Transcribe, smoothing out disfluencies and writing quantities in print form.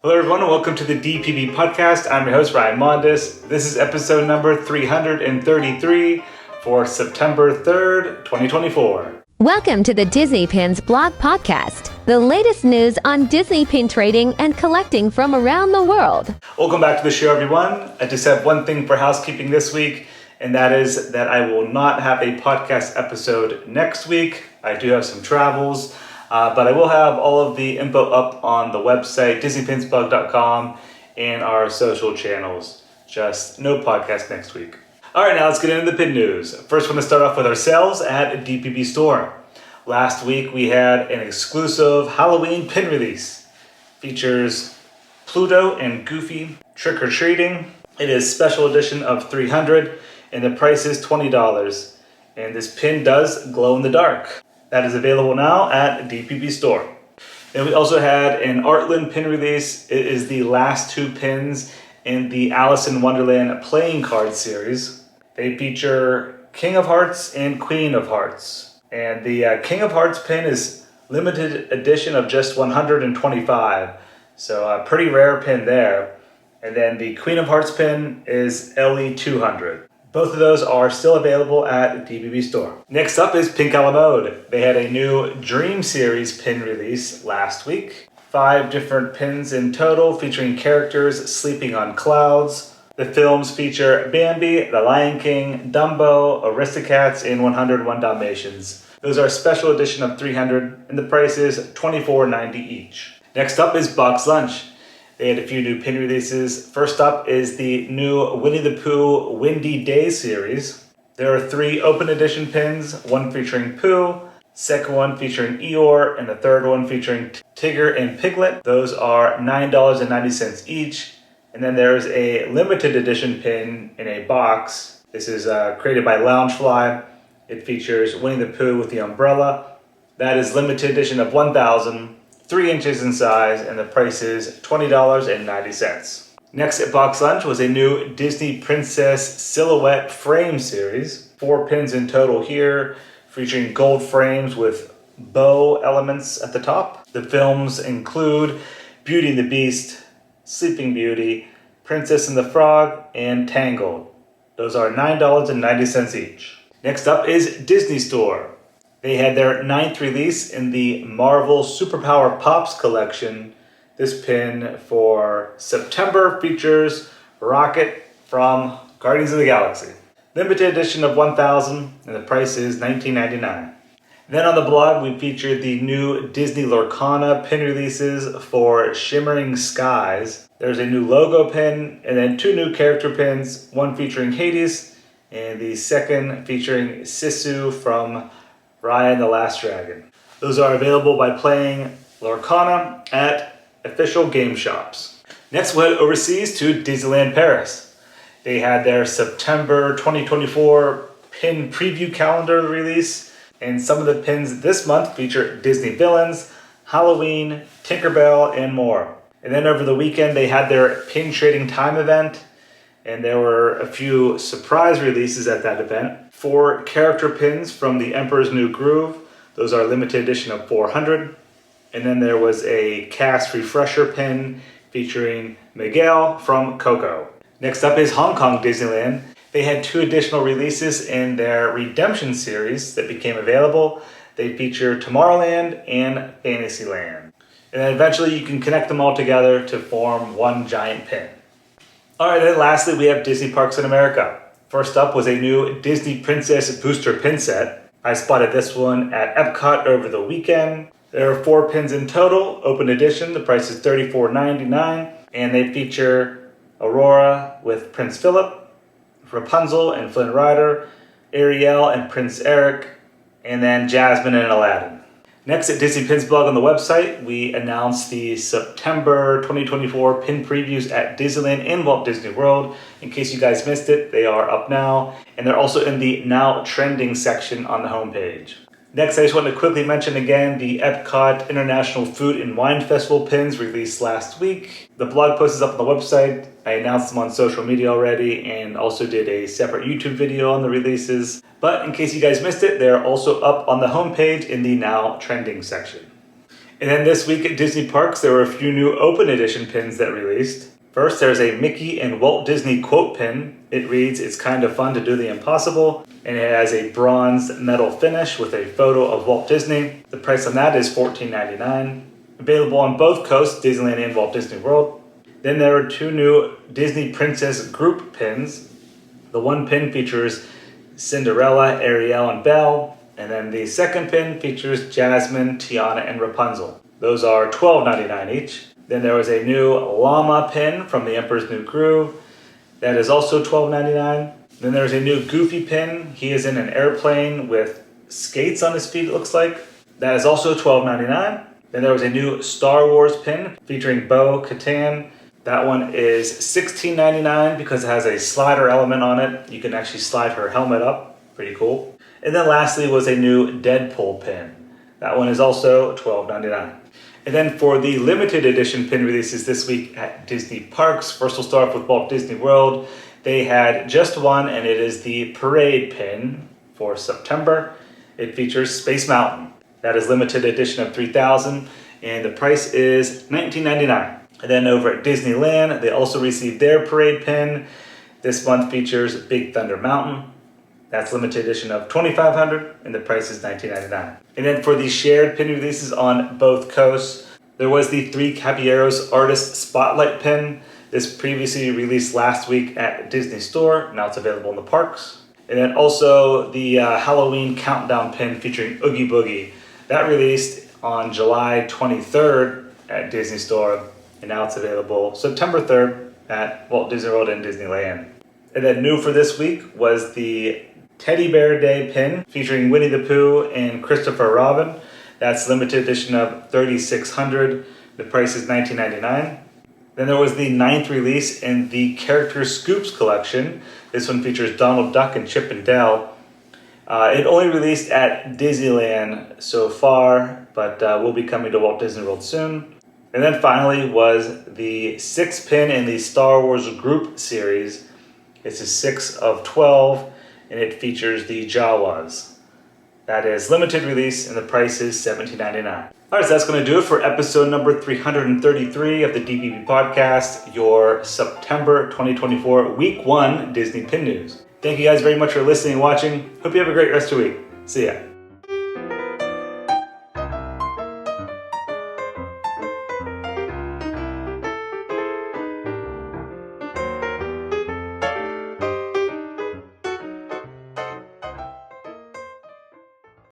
Hello everyone and welcome to the DPB podcast. I'm your host Ryan Mondes. This is episode number 333 for September 3rd, 2024. Welcome to the Disney Pins blog podcast, the latest news on Disney pin trading and collecting from around the world. Welcome back to the show everyone. I just have one thing for housekeeping this week, and that is that I will not have a podcast episode next week. I do have some travels. But I will have all of the info up on the website, DisneyPinsBlog.com, and our social channels. Just no podcast next week. All right, now let's get into the pin news. First, we're going to start off with our sales at DPB Store. Last week, we had an exclusive Halloween pin release. Features Pluto and Goofy trick-or-treating. It is special edition of 300, and the price is $20. And this pin does glow in the dark. That is available now at DPB Store. Then we also had an Artland pin release. It is the last two pins in the Alice in Wonderland playing card series. They feature King of Hearts and Queen of Hearts. And the King of Hearts pin is limited edition of just 125. So a pretty rare pin there. And then the Queen of Hearts pin is LE 200. Both of those are still available at DPB Store. Next up is Pink a la Mode. They had a new Dream Series pin release last week. 5 different pins in total featuring characters sleeping on clouds. The films feature Bambi, The Lion King, Dumbo, Aristocats, and 101 Dalmatians. Those are special edition of 300 and the price is $24.90 each. Next up is BoxLunch. They had a few new pin releases. First up is the new Winnie the Pooh Windy Day series. There are 3 open edition pins, one featuring Pooh, second one featuring Eeyore, and the third one featuring Tigger and Piglet. Those are $9.90 each. And then there's a limited edition pin in a box. This is created by Loungefly. It features Winnie the Pooh with the umbrella. That is limited edition of 1,000. 3 inches in size, and the price is $20.90. Next at BoxLunch was a new Disney Princess Silhouette Frame series. 4 pins in total here, featuring gold frames with bow elements at the top. The films include Beauty and the Beast, Sleeping Beauty, Princess and the Frog, and Tangled. Those are $9.90 each. Next up is Disney Store. They had their 9th release in the Marvel Superpower Pops collection. This pin for September features Rocket from Guardians of the Galaxy. Limited edition of 1,000 and the price is $19.99. Then on the blog we featured the new Disney Lorcana pin releases for Shimmering Skies. There's a new logo pin and then 2 new character pins, one featuring Hades and the second featuring Sisu from Raya and the Last Dragon. Those are available by playing Lorcana at official game shops. Next, we'll head overseas to Disneyland Paris. They had their September 2024 pin preview calendar release, and some of the pins this month feature Disney villains, Halloween, Tinkerbell, and more. And then over the weekend, they had their pin trading time event, and there were a few surprise releases at that event. 4 character pins from the Emperor's New Groove. Those are limited edition of 400. And then there was a cast refresher pin featuring Miguel from Coco. Next up is Hong Kong Disneyland. They had 2 additional releases in their Redemption series that became available. They feature Tomorrowland and Fantasyland. And then eventually you can connect them all together to form one giant pin. Alright, then lastly we have Disney Parks in America. First up was a new Disney Princess Booster pin set. I spotted this one at Epcot over the weekend. There are 4 pins in total, open edition. The price is $34.99, and they feature Aurora with Prince Philip, Rapunzel and Flynn Rider, Ariel and Prince Eric, and then Jasmine and Aladdin. Next at Disney Pins blog on the website, we announced the September 2024 pin previews at Disneyland and Walt Disney World. In case you guys missed it, they are up now, and they're also in the Now Trending section on the homepage. Next, I just want to quickly mention again the Epcot International Food and Wine Festival pins released last week. The blog post is up on the website. I announced them on social media already and also did a separate YouTube video on the releases. But in case you guys missed it, they're also up on the homepage in the Now Trending section. And then this week at Disney Parks, there were a few new open edition pins that released. First, there's a Mickey and Walt Disney quote pin. It reads, "It's kind of fun to do the impossible," and it has a bronze metal finish with a photo of Walt Disney. The price on that is $14.99. Available on both coasts, Disneyland and Walt Disney World. Then there are two new Disney Princess group pins. The one pin features Cinderella, Ariel, and Belle, and then the second pin features Jasmine, Tiana, and Rapunzel. Those are $12.99 each. Then there was a new llama pin from the Emperor's New Groove. That is also $12.99. Then there's a new Goofy pin. He is in an airplane with skates on his feet, it looks like. That is also $12.99. Then there was a new Star Wars pin featuring Bo-Katan. That one is $16.99 because it has a slider element on it. You can actually slide her helmet up. Pretty cool. And then lastly was a new Deadpool pin. That one is also $12.99. And then for the limited edition pin releases this week at Disney Parks, first we'll start off with Walt Disney World. They had just one, and it is the Parade pin for September. It features Space Mountain. That is limited edition of 3,000, and the price is $19.99. And then over at Disneyland, they also received their Parade pin. This month features Big Thunder Mountain. That's limited edition of 2,500, and the price is $19.99. And then for the shared pin releases on both coasts, there was the Three Caballeros Artist Spotlight pin. This previously released last week at Disney Store. Now it's available in the parks. And then also the Halloween Countdown pin featuring Oogie Boogie. That released on July 23rd at Disney Store, and now it's available September 3rd at Walt Disney World and Disneyland. And then new for this week was the Teddy Bear Day pin featuring Winnie the Pooh and Christopher Robin. That's limited edition of 3,600. The price is $19.99. Then there was the 9th release in the Character Scoops collection. This one features Donald Duck and Chip and Dale. It only released at Disneyland so far, but will be coming to Walt Disney World soon. And then finally was the 6th pin in the Star Wars group series. It's a 6 of 12, and it features the Jawas. That is limited release, and the price is $17.99. All right, so that's going to do it for episode number 333 of the DPB podcast, your September 2024 Week 1 Disney Pin News. Thank you guys very much for listening and watching. Hope you have a great rest of your week. See ya.